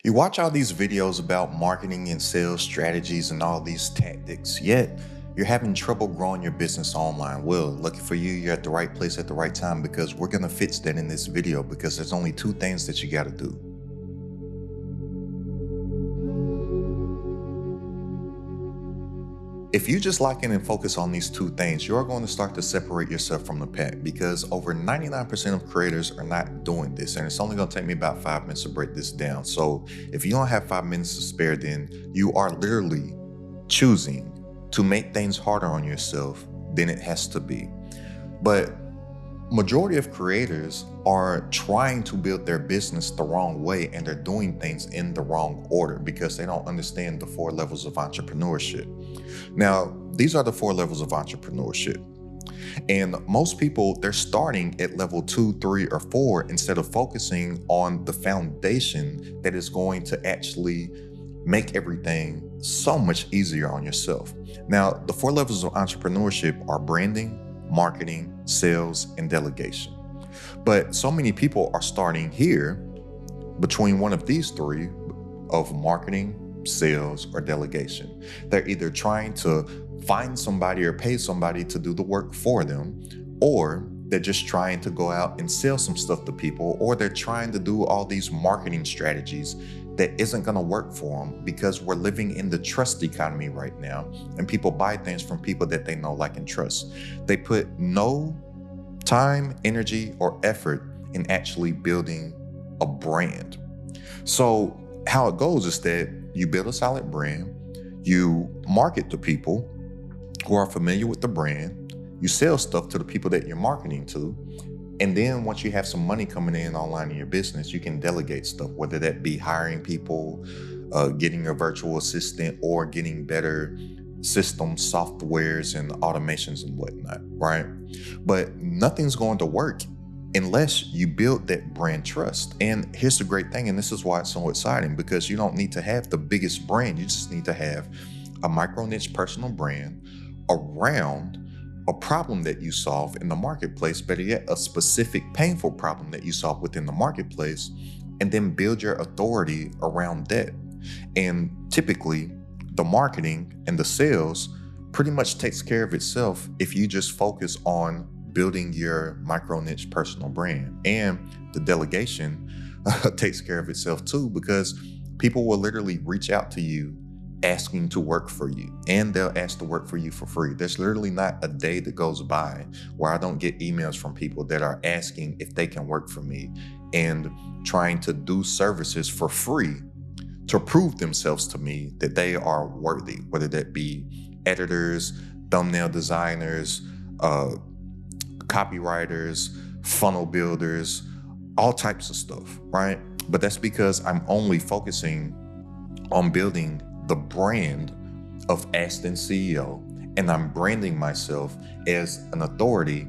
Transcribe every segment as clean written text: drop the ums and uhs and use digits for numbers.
You watch all these videos about marketing and sales strategies and all these tactics, yet you're having trouble growing your business online. Well, lucky for you, you're at the right place at the right time because we're going to fix that in this video because there's only two things that you got to do. If you just lock in and focus on these two things, you're going to start to separate yourself from the pack because over 99% of creators are not doing this. And it's only going to take me about 5 minutes to break this down. So if you don't have 5 minutes to spare, then you are literally choosing to make things harder on yourself than it has to be. But majority of creators are trying to build their business the wrong way, and they're doing things in the wrong order because they don't understand the 4 levels of entrepreneurship. Now, these are the 4 levels of entrepreneurship. And most people, they're starting at level 2, 3, or 4 instead of focusing on the foundation that is going to actually make everything so much easier on yourself. Now, the 4 levels of entrepreneurship are branding, marketing, sales, and delegation. But so many people are starting here between one of these 3 of marketing, sales, or delegation. They're either trying to find somebody or pay somebody to do the work for them, or they're just trying to go out and sell some stuff to people, or they're trying to do all these marketing strategies that isn't going to work for them because we're living in the trust economy right now, and people buy things from people that they know, like, and trust. They put no time, energy, or effort in actually building a brand. So how it goes is that you build a solid brand, you market to people who are familiar with the brand, you sell stuff to the people that you're marketing to, and then once you have some money coming in online in your business, you can delegate stuff, whether that be hiring people, getting a virtual assistant, or getting better systems, softwares, and automations and whatnot, right? But nothing's going to work unless you build that brand trust. And here's the great thing, and this is why it's so exciting, because you don't need to have the biggest brand. You just need to have a micro niche personal brand around a problem that you solve in the marketplace, better yet, a specific painful problem that you solve within the marketplace, and then build your authority around that. And typically, the marketing and the sales pretty much takes care of itself if you just focus on building your micro niche personal brand. And the delegation takes care of itself too, because people will literally reach out to you asking to work for you, and they'll ask to work for you for free. There's literally not a day that goes by where I don't get emails from people that are asking if they can work for me and trying to do services for free to prove themselves to me that they are worthy, whether that be editors, thumbnail designers, copywriters, funnel builders, all types of stuff, right? But that's because I'm only focusing on building the brand of Aston CEO, and I'm branding myself as an authority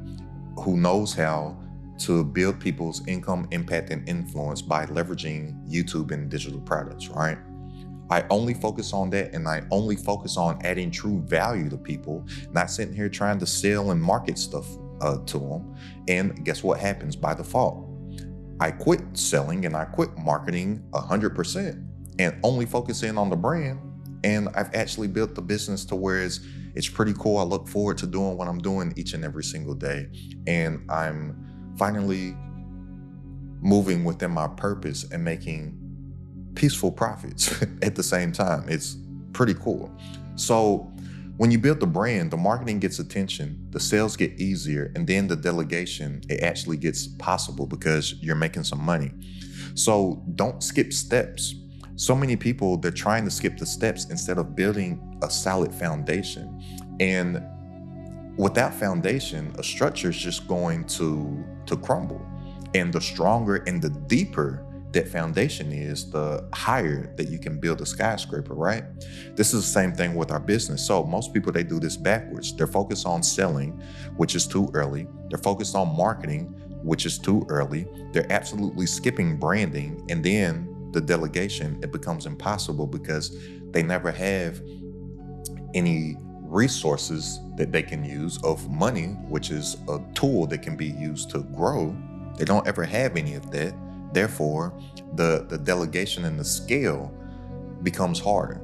who knows how to build people's income, impact, and influence by leveraging YouTube and digital products, right? I only focus on that, and I only focus on adding true value to people, not sitting here trying to sell and market stuff to them. And guess what happens by default? I quit selling and I quit marketing 100% and only focus in on the brand. And I've actually built the business to where it's pretty cool. I look forward to doing what I'm doing each and every single day. And I'm finally moving within my purpose and making peaceful profits at the same time. It's pretty cool. So when you build the brand, the marketing gets attention, the sales get easier, and then the delegation, it actually gets possible because you're making some money. So don't skip steps. So many people, they're trying to skip the steps instead of building a solid foundation. And without foundation, a structure is just going to crumble. And the stronger and the deeper that foundation is, the higher that you can build a skyscraper, right? This is the same thing with our business. So most people, they do this backwards. They're focused on selling, which is too early. They're focused on marketing, which is too early. They're absolutely skipping branding. And then the delegation, it becomes impossible because they never have any resources that they can use of money, which is a tool that can be used to grow. They don't ever have any of that. Therefore, the delegation and the scale becomes harder.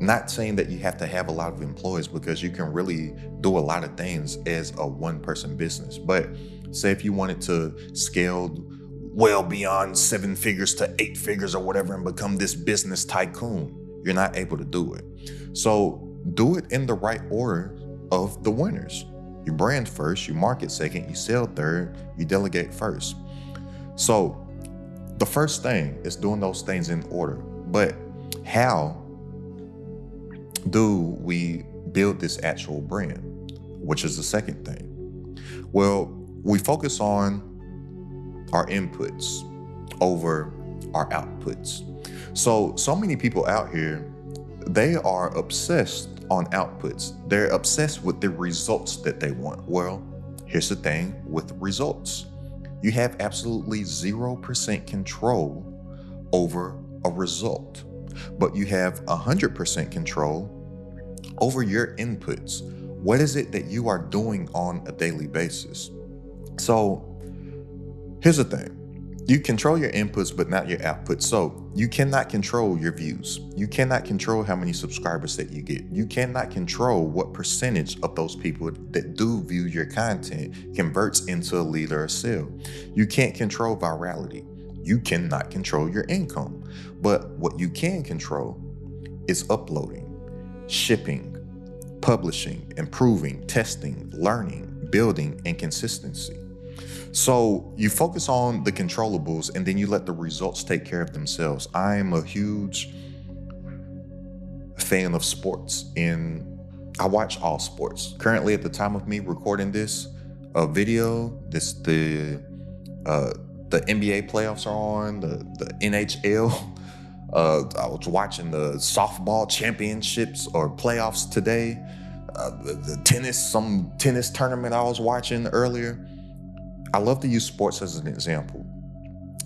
Not saying that you have to have a lot of employees, because you can really do a lot of things as a one-person business. But say if you wanted to scale well beyond 7 figures to 8 figures or whatever and become this business tycoon, you're not able to do it. So do it in the right order of the winners. You brand first, you market second, you sell third, you delegate first. So the first thing is doing those things in order. But how do we build this actual brand, which is the second thing? Well, we focus on our inputs over our outputs. So many people out here, they are obsessed on outputs. They're obsessed with the results that they want. Well, here's the thing with results. You have absolutely 0% control over a result, but you have 100% control over your inputs. What is it that you are doing on a daily basis? So here's the thing. You control your inputs, but not your outputs. So you cannot control your views. You cannot control how many subscribers that you get. You cannot control what percentage of those people that do view your content converts into a lead or a sale. You can't control virality. You cannot control your income. But what you can control is uploading, shipping, publishing, improving, testing, learning, building, and consistency. So you focus on the controllables and then you let the results take care of themselves. I'm a huge fan of sports, and I watch all sports. Currently, at the time of me recording this video, the NBA playoffs are on, the NHL. I was watching the softball championships or playoffs today. The tennis, some tennis tournament I was watching earlier. I love to use sports as an example.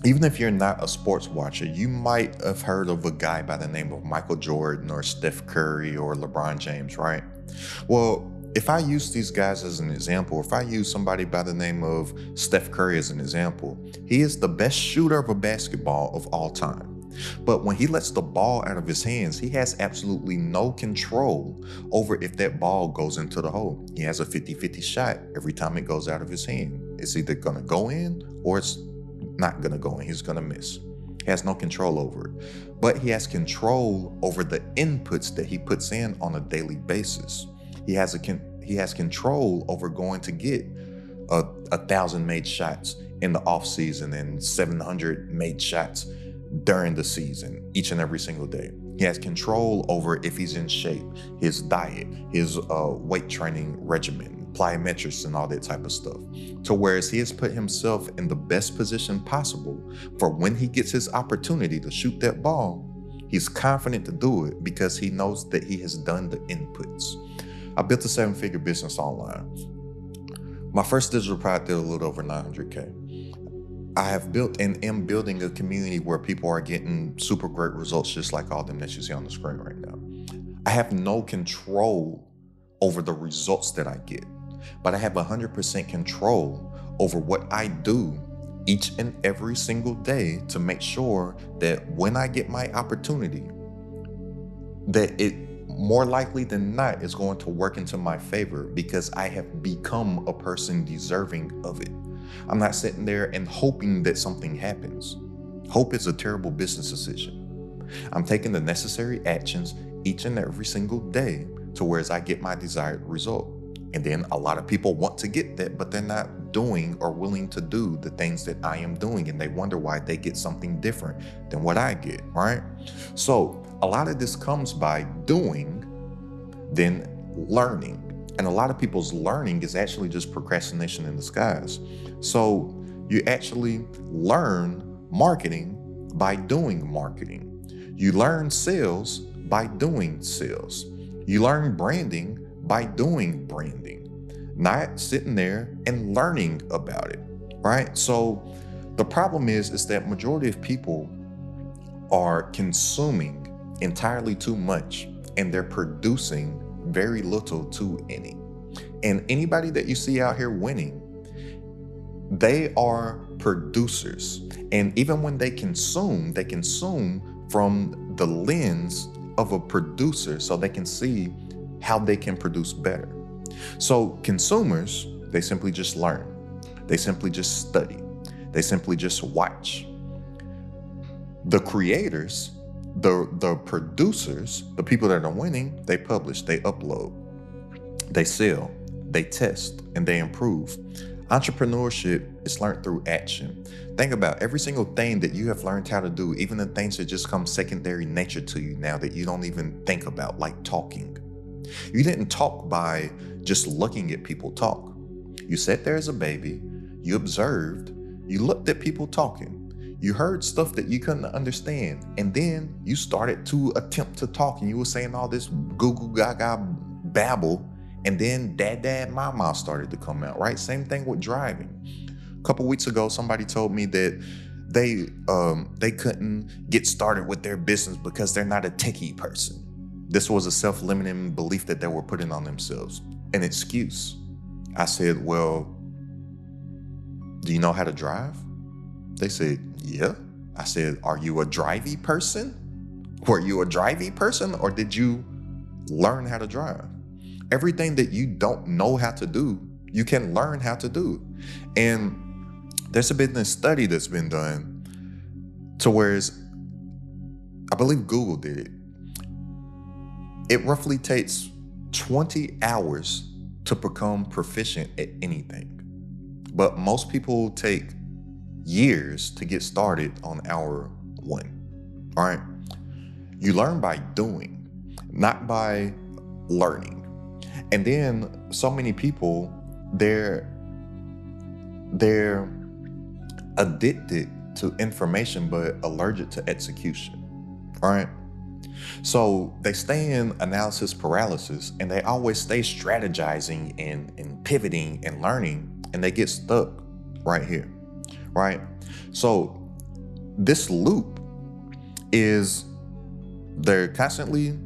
Even if you're not a sports watcher, you might have heard of a guy by the name of Michael Jordan or Steph Curry or LeBron James, right? Well, if I use these guys as an example, if I use somebody by the name of Steph Curry as an example, he is the best shooter of a basketball of all time. But when he lets the ball out of his hands, he has absolutely no control over if that ball goes into the hole. He has a 50-50 shot every time it goes out of his hand. It's either going to go in or it's not going to go in. He's going to miss. He has no control over it. But he has control over the inputs that he puts in on a daily basis. He has control over going to get 1,000 made shots in the off season and 700 made shots during the season, each and every single day. He has control over if he's in shape, his diet, his weight training regimen, plyometrics, and all that type of stuff. So whereas he has put himself in the best position possible for when he gets his opportunity to shoot that ball, he's confident to do it because he knows that he has done the inputs. I built a 7-figure business online. My first digital product did a little over 900K. I have built and am building a community where people are getting super great results, just like all them that you see on the screen right now. I have no control over the results that I get, but I have 100% control over what I do each and every single day to make sure that when I get my opportunity, that it more likely than not is going to work into my favor because I have become a person deserving of it. I'm not sitting there and hoping that something happens. Hope is a terrible business decision. I'm taking the necessary actions each and every single day to where I get my desired result. And then a lot of people want to get that, but they're not doing or willing to do the things that I am doing. And they wonder why they get something different than what I get, right? So a lot of this comes by doing, then learning. And a lot of people's learning is actually just procrastination in disguise. So you actually learn marketing by doing marketing. You learn sales by doing sales. You learn branding by doing branding, not sitting there and learning about it, right? So the problem is that majority of people are consuming entirely too much and they're producing very little to any. And anybody that you see out here winning, they are producers. And even when they consume from the lens of a producer so they can see how they can produce better. So consumers, they simply just learn. They simply just study. They simply just watch. The creators, the producers, the people that are winning, they publish, they upload, they sell, they test, and they improve. Entrepreneurship is learned through action. Think about every single thing that you have learned how to do, even the things that just come secondary nature to you now that you don't even think about, like talking. You didn't talk by just looking at people talk. You sat there as a baby, you observed, you looked at people talking, you heard stuff that you couldn't understand, and then you started to attempt to talk, and you were saying all this goo goo gaga babble, and then dad mama started to come out, right? Same thing with driving. A couple weeks ago, somebody told me that they couldn't get started with their business because they're not a techie person. This was a self-limiting belief that they were putting on themselves, an excuse. I said, well, do you know how to drive? They said, yeah. I said, are you a drivey person? Were you a drivey person, or did you learn how to drive? Everything that you don't know how to do, you can learn how to do. And there's been a study that's been done to where I believe Google did it. It roughly takes 20 hours to become proficient at anything. But most people take years to get started on hour one. All right. You learn by doing, not by learning. And then so many people, they're addicted to information but allergic to execution. All right. So they stay in analysis paralysis, and they always stay strategizing and pivoting and learning, and they get stuck right here, right? So this loop is they're constantly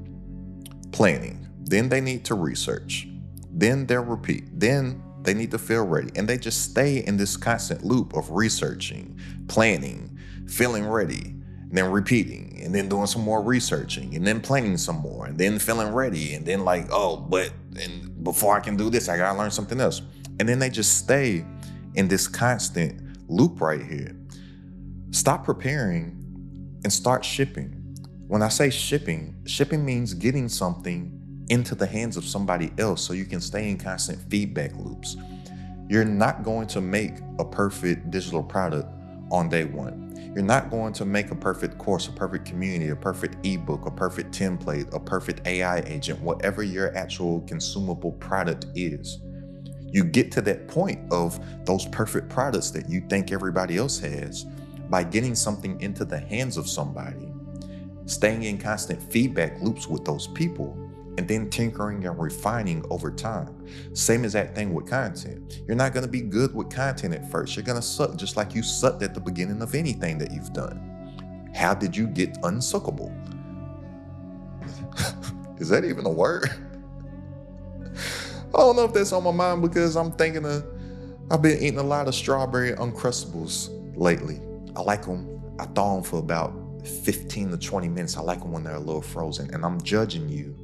planning, then they need to research, then they'll repeat, then they need to feel ready, and they just stay in this constant loop of researching, planning, feeling ready, and then repeating, and then doing some more researching, and then planning some more, and then feeling ready, and then like, and before I can do this, I gotta learn something else. And then they just stay in this constant loop right here. Stop preparing and start shipping. When I say shipping means getting something into the hands of somebody else so you can stay in constant feedback loops. You're not going to make a perfect digital product on day one. You're not going to make a perfect course, a perfect community, a perfect ebook, a perfect template, a perfect AI agent, whatever your actual consumable product is. You get to that point of those perfect products that you think everybody else has by getting something into the hands of somebody, staying in constant feedback loops with those people, and then tinkering and refining over time. Same as that thing with content. You're not gonna be good with content at first. You're gonna suck just like you sucked at the beginning of anything that you've done. How did you get unsuckable? Is that even a word? I don't know if that's on my mind because I'm thinking I've been eating a lot of strawberry Uncrustables lately. I like them. I thaw them for about 15 to 20 minutes. I like them when they're a little frozen, and I'm judging you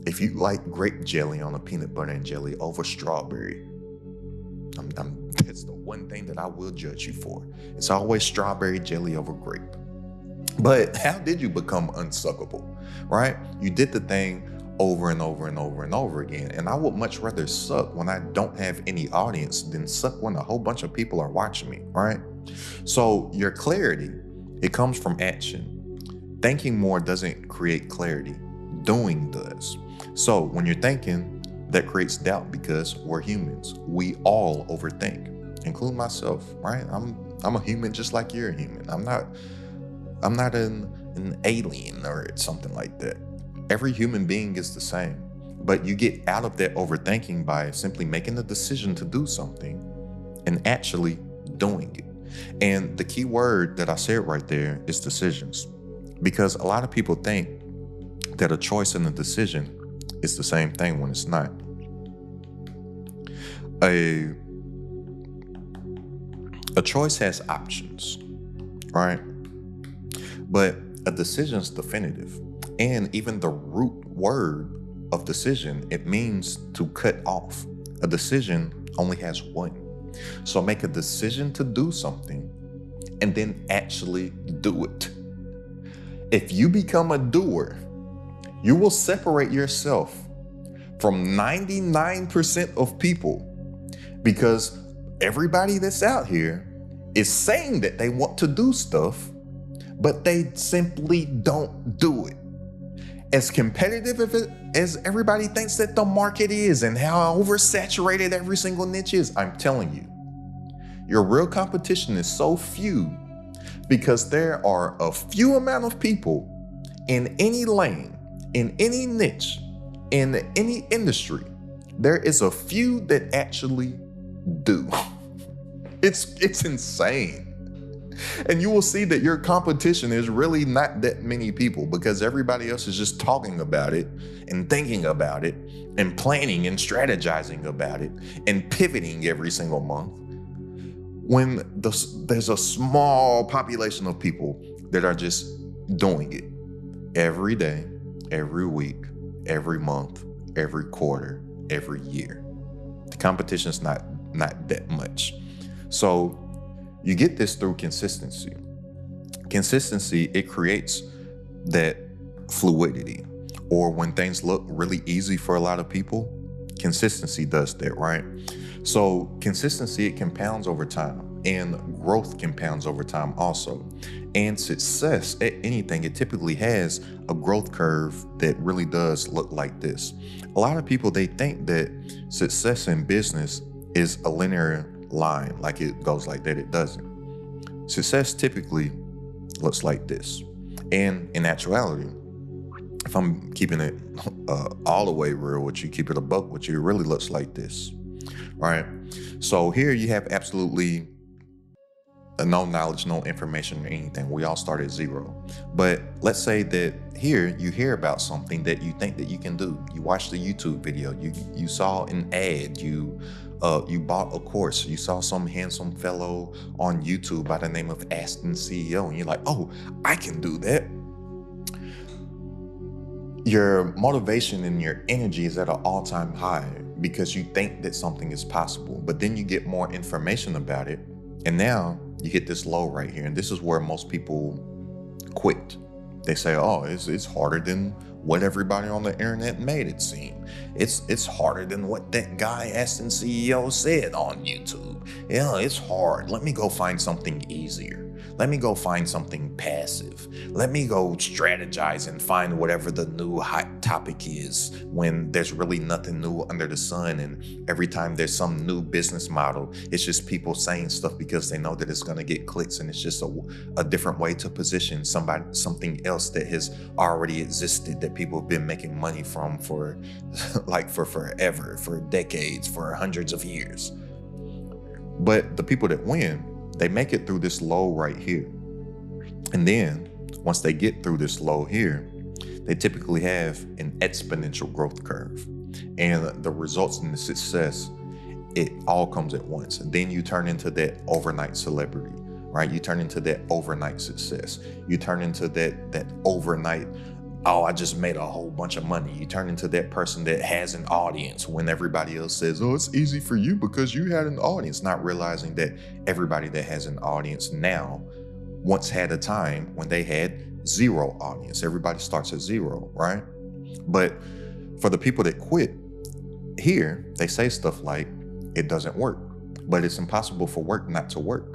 if you like grape jelly on a peanut butter and jelly over strawberry. That's the one thing that I will judge you for. It's always strawberry jelly over grape. But how did you become unsuckable, right? You did the thing over and over and over and over again. And I would much rather suck when I don't have any audience than suck when a whole bunch of people are watching me, right? So your clarity, it comes from action. Thinking more doesn't create clarity. Doing does. So when you're thinking, that creates doubt because we're humans. We all overthink, including myself, right? I'm a human just like you're a human. I'm not an alien or something like that. Every human being is the same, but you get out of that overthinking by simply making the decision to do something and actually doing it. And the key word that I said right there is decisions, because a lot of people think that a choice and a decision is the same thing when it's not. A A choice has options, right? But a decision's definitive. And even the root word of decision, it means to cut off. A decision only has one. So make a decision to do something and then actually do it. If you become a doer, you will separate yourself from 99% of people, because everybody that's out here is saying that they want to do stuff, but they simply don't do it. As competitive as everybody thinks that the market is and how oversaturated every single niche is, I'm telling you, your real competition is so few because there are a few amount of people in any lane, in any niche, in any industry. There is a few that actually do. It's insane. And you will see that your competition is really not that many people, because everybody else is just talking about it and thinking about it and planning and strategizing about it and pivoting every single month, when there's a small population of people that are just doing it every day, every week, every month, every quarter, every year. The competition is not that much. So you get this through consistency. Consistency, it creates that fluidity. Or when things look really easy for a lot of people, consistency does that, right? So consistency, it compounds over time, and growth compounds over time also. And success at anything, it typically has a growth curve that really does look like this. A lot of people, they think that success in business is a linear line, like it goes like that. It doesn't. Success typically looks like this. And in actuality, if I'm keeping it all the way real with you, keep it a buck with you, it really looks like this, right? So here you have absolutely no knowledge, no information or anything. We all start at zero. But let's say that here you hear about something that you think that you can do. You watched a YouTube video, you saw an ad, you bought a course, you saw some handsome fellow on YouTube by the name of Aston CEO, and you're like, oh, I can do that. Your motivation and your energy is at an all-time high because you think that something is possible. But then you get more information about it, and now you hit this low right here. And this is where most people quit. They say, oh, it's harder than what everybody on the internet made it seem. It's harder than what that guy Aston CEO said on YouTube. Yeah, it's hard. Let me go find something easier. Let me go find something passive. Let me go strategize and find whatever the new hot topic is, when there's really nothing new under the sun. And every time there's some new business model, it's just people saying stuff because they know that it's going to get clicks, and it's just a different way to position something else that has already existed, that people have been making money from for forever, for decades, for hundreds of years. But the people that win, they make it through this low right here. And then once they get through this low here, they typically have an exponential growth curve. And the results and the success, it all comes at once. And then you turn into that overnight celebrity, right? You turn into that overnight success. You turn into that overnight, oh, I just made a whole bunch of money. You turn into that person that has an audience when everybody else says, oh, it's easy for you because you had an audience, not realizing that everybody that has an audience now once had a time when they had zero audience. Everybody starts at zero, right? But for the people that quit, here they say stuff like, it doesn't work, but it's impossible for work not to work.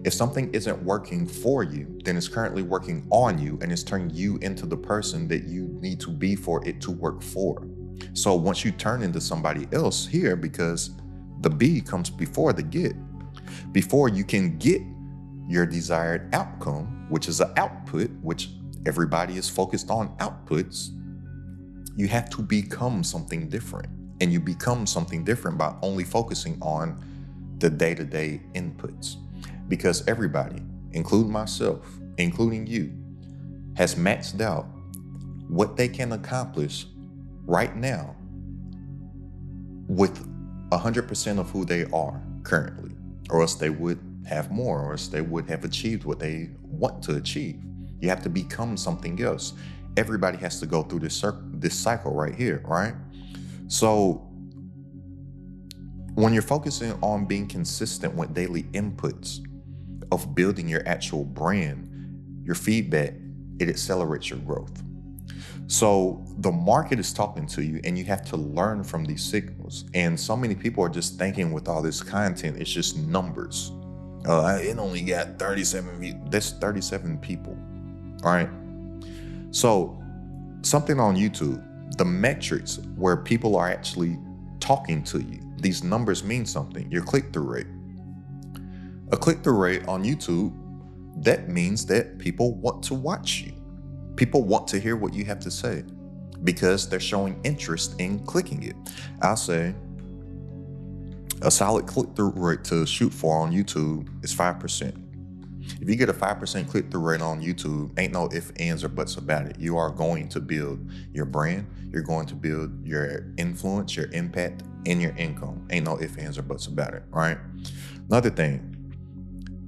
If something isn't working for you, then it's currently working on you, and it's turning you into the person that you need to be for it to work for. So once you turn into somebody else here, because the B comes before the get, before you can get your desired outcome, which is an output, which everybody is focused on outputs, you have to become something different. And you become something different by only focusing on the day-to-day inputs. Because everybody, including myself, including you, has maxed out what they can accomplish right now with 100% of who they are currently, or else they would have more, or else they would have achieved what they want to achieve. You have to become something else. Everybody has to go through this cycle right here, right? So when you're focusing on being consistent with daily inputs of building your actual brand, your feedback, it accelerates your growth. So the market is talking to you, and you have to learn from these signals. And so many people are just thinking with all this content, it's just numbers. It only got 37 That's 37 people. All right. So something on YouTube, the metrics where people are actually talking to you, these numbers mean something. Your click-through rate. A click-through rate on YouTube, that means that people want to watch you. People want to hear what you have to say because they're showing interest in clicking it. I'll say a solid click-through rate to shoot for on YouTube is 5%. If you get a 5% click-through rate on YouTube, ain't no ifs, ands, or buts about it. You are going to build your brand. You're going to build your influence, your impact, and your income. Ain't no ifs, ands, or buts about it, right? Another thing,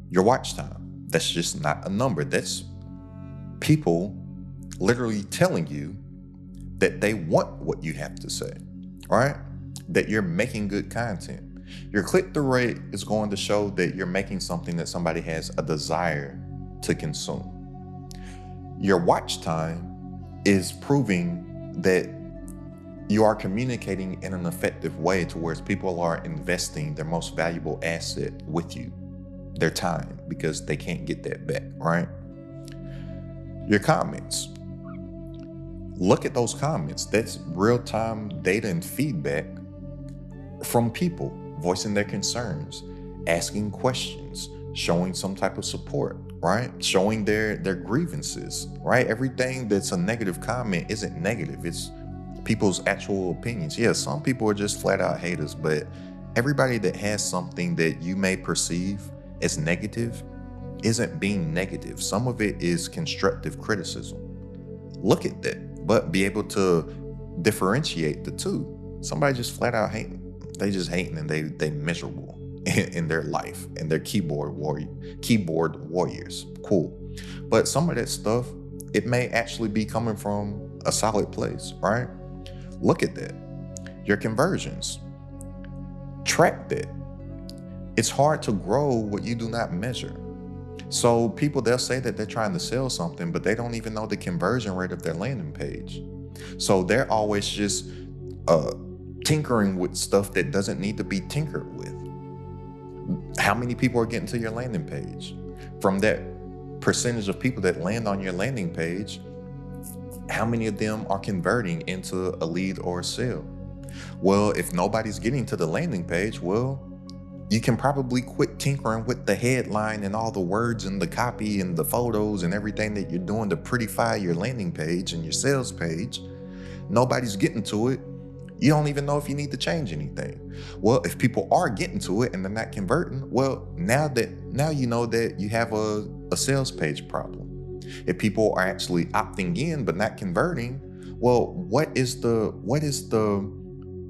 your watch time. That's just not a number. That's people literally telling you that they want what you have to say, right? That you're making good content. Your click-through rate is going to show that you're making something that somebody has a desire to consume. Your watch time is proving that you are communicating in an effective way towards people are investing their most valuable asset with you, their time, because they can't get that back, right? Your comments. Look at those comments. That's real-time data and feedback from people voicing their concerns, asking questions, showing some type of support, right? Showing their grievances, right? Everything that's a negative comment isn't negative. It's people's actual opinions. Yeah, some people are just flat out haters, but everybody that has something that you may perceive as negative isn't being negative. Some of it is constructive criticism. Look at that, but be able to differentiate the two. Somebody just flat out hating. They just hating and they miserable in their life, and they're keyboard warriors. Cool. But some of that stuff, it may actually be coming from a solid place, right? Look at that. Your conversions. Track that. It's hard to grow what you do not measure. So people, they'll say that they're trying to sell something, but they don't even know the conversion rate of their landing page. So they're always just tinkering with stuff that doesn't need to be tinkered with. How many people are getting to your landing page? From that percentage of people that land on your landing page, how many of them are converting into a lead or a sale? Well, if nobody's getting to the landing page, well, you can probably quit tinkering with the headline and all the words and the copy and the photos and everything that you're doing to prettify your landing page and your sales page. Nobody's getting to it. You don't even know if you need to change anything. Well, if people are getting to it and they're not converting, well, now you know that you have a sales page problem. If people are actually opting in but not converting, well, what is the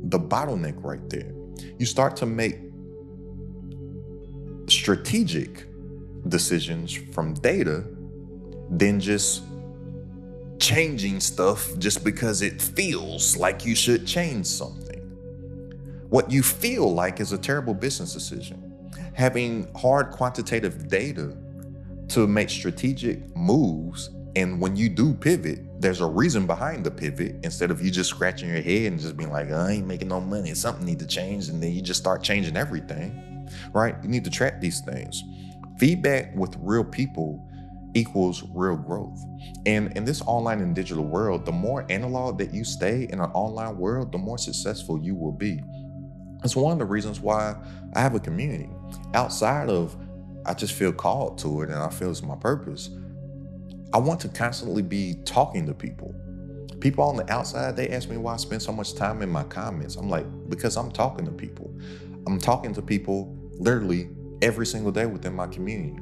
bottleneck right there? You start to make strategic decisions from data than just changing stuff just because it feels like you should change something. What you feel like is a terrible business decision. Having hard quantitative data to make strategic moves, and when you do pivot, there's a reason behind the pivot, instead of you just scratching your head and just being like, I ain't making no money, something need to change, and then you just start changing everything, right? You need to track these things. Feedback with real people equals real growth. And in this online and digital world, the more analog that you stay in an online world, the more successful you will be. It's one of the reasons why I have a community. Outside of, I just feel called to it and I feel it's my purpose, I want to constantly be talking to people. People on the outside, they ask me why I spend so much time in my comments. I'm like, because I'm talking to people. I'm talking to people literally every single day within my community.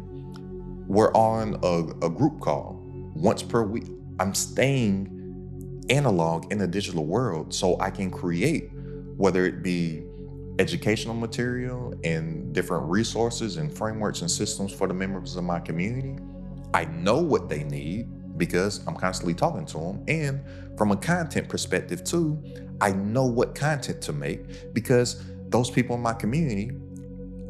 We're on a group call once per week. I'm staying analog in the digital world so I can create, whether it be educational material and different resources and frameworks and systems for the members of my community. I know what they need because I'm constantly talking to them. And from a content perspective too, I know what content to make because those people in my community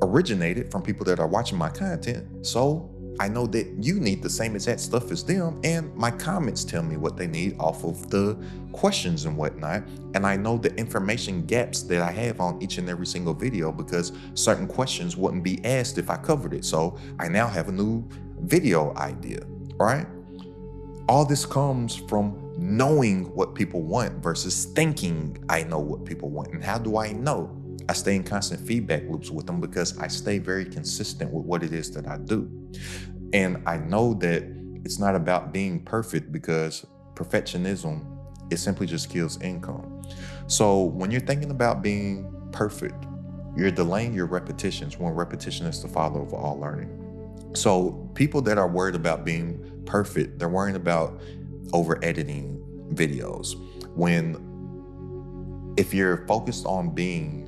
originated from people that are watching my content. So I know that you need the same exact stuff as them, and my comments tell me what they need off of the questions and whatnot. And I know the information gaps that I have on each and every single video because certain questions wouldn't be asked if I covered it. So I now have a new video idea, right? All this comes from knowing what people want versus thinking I know what people want. And how do I know? I stay in constant feedback loops with them because I stay very consistent with what it is that I do. And I know that it's not about being perfect because perfectionism, it simply just kills income. So when you're thinking about being perfect, you're delaying your repetitions when repetition is the father of all learning. So people that are worried about being perfect, they're worrying about over editing videos. If you're focused on being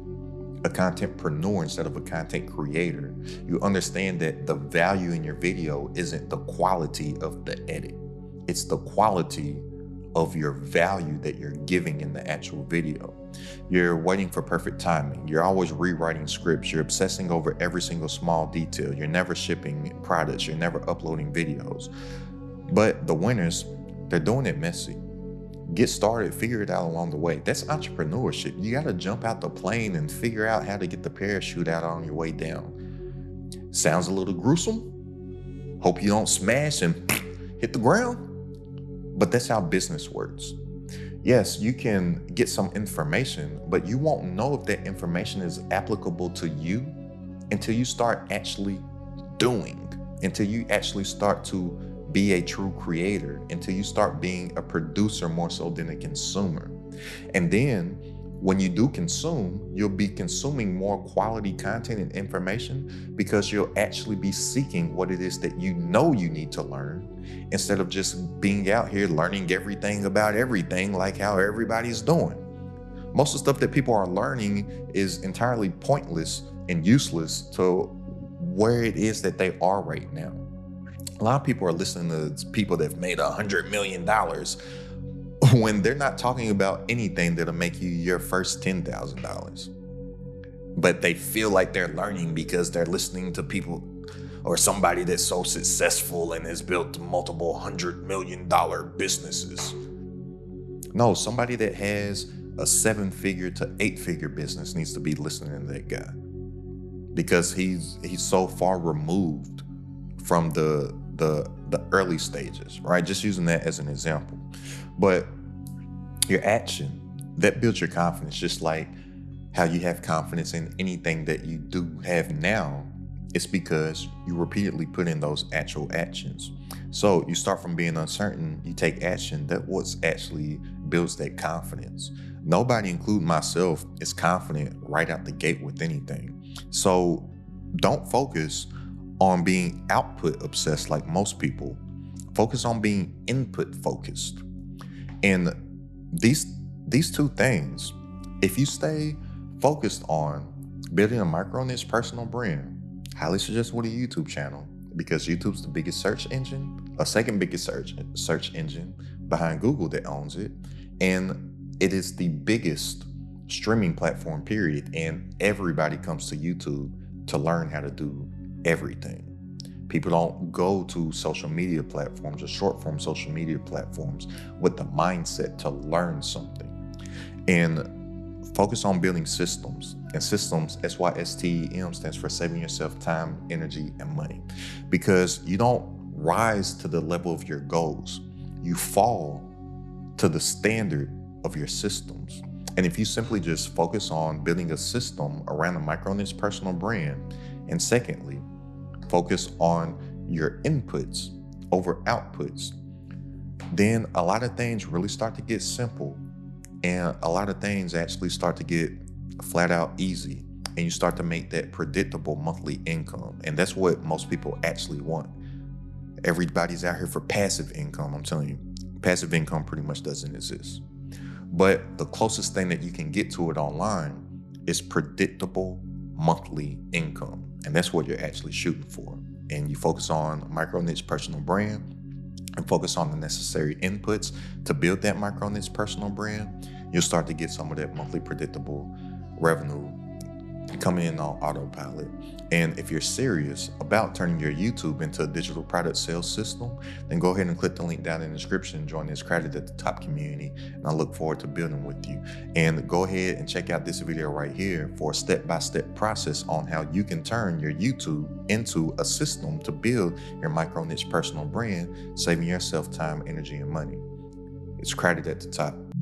a contentpreneur instead of a content creator, you understand that the value in your video isn't the quality of the edit. It's the quality of your value that you're giving in the actual video. You're waiting for perfect timing. You're always rewriting scripts. You're obsessing over every single small detail. You're never shipping products. You're never uploading videos. But the winners, they're doing it messy. Get started, figure it out along the way. That's entrepreneurship. You got to jump out the plane and figure out how to get the parachute out on your way down. Sounds a little gruesome. Hope you don't smash and hit the ground. But that's how business works. Yes, you can get some information, but you won't know if that information is applicable to you until you start actually doing, until you actually start to be a true creator, until you start being a producer more so than a consumer. And then when you do consume, you'll be consuming more quality content and information because you'll actually be seeking what it is that you know you need to learn instead of just being out here learning everything about everything like how everybody's doing. Most of the stuff that people are learning is entirely pointless and useless to where it is that they are right now. A lot of people are listening to people that have made $100 million when they're not talking about anything that'll make you your first $10,000. But they feel like they're learning because they're listening to people or somebody that's so successful and has built multiple $100 million businesses. No, somebody that has a 7-figure to 8-figure business needs to be listening to that guy because he's so far removed from the early stages, right? Just using that as an example. But your action, that builds your confidence, just like how you have confidence in anything that you do have now. It's because you repeatedly put in those actual actions. So you start from being uncertain, you take action. That what actually builds that confidence. Nobody, including myself, is confident right out the gate with anything. So don't focus on being output obsessed like most people. Focus on being input focused. And these two things, if you stay focused on building a micro niche personal brand, highly suggest with a YouTube channel because YouTube's the biggest search engine, a second biggest search engine behind Google that owns it. And it is the biggest streaming platform, period. And everybody comes to YouTube to learn how to do everything. People don't go to social media platforms or short form social media platforms with the mindset to learn something. And focus on building systems. And systems, SYSTEM, stands for saving yourself time, energy, and money. Because you don't rise to the level of your goals. You fall to the standard of your systems. And if you simply just focus on building a system around a micro niche personal brand, and secondly, focus on your inputs over outputs, then a lot of things really start to get simple and a lot of things actually start to get flat out easy, and you start to make that predictable monthly income. And that's what most people actually want. Everybody's out here for passive income. I'm telling you, passive income pretty much doesn't exist. But the closest thing that you can get to it online is predictable monthly income. And that's what you're actually shooting for. And you focus on micro niche personal brand and focus on the necessary inputs to build that micro niche personal brand, you'll start to get some of that monthly predictable revenue come in on autopilot. And if you're serious about turning your YouTube into a digital product sales system, then go ahead and click the link down in the description and join this Crafted at the Top community. And I look forward to building with you. And go ahead and check out this video right here for a step-by-step process on how you can turn your YouTube into a system to build your micro niche personal brand, saving yourself time, energy, and money. It's Crafted at the Top.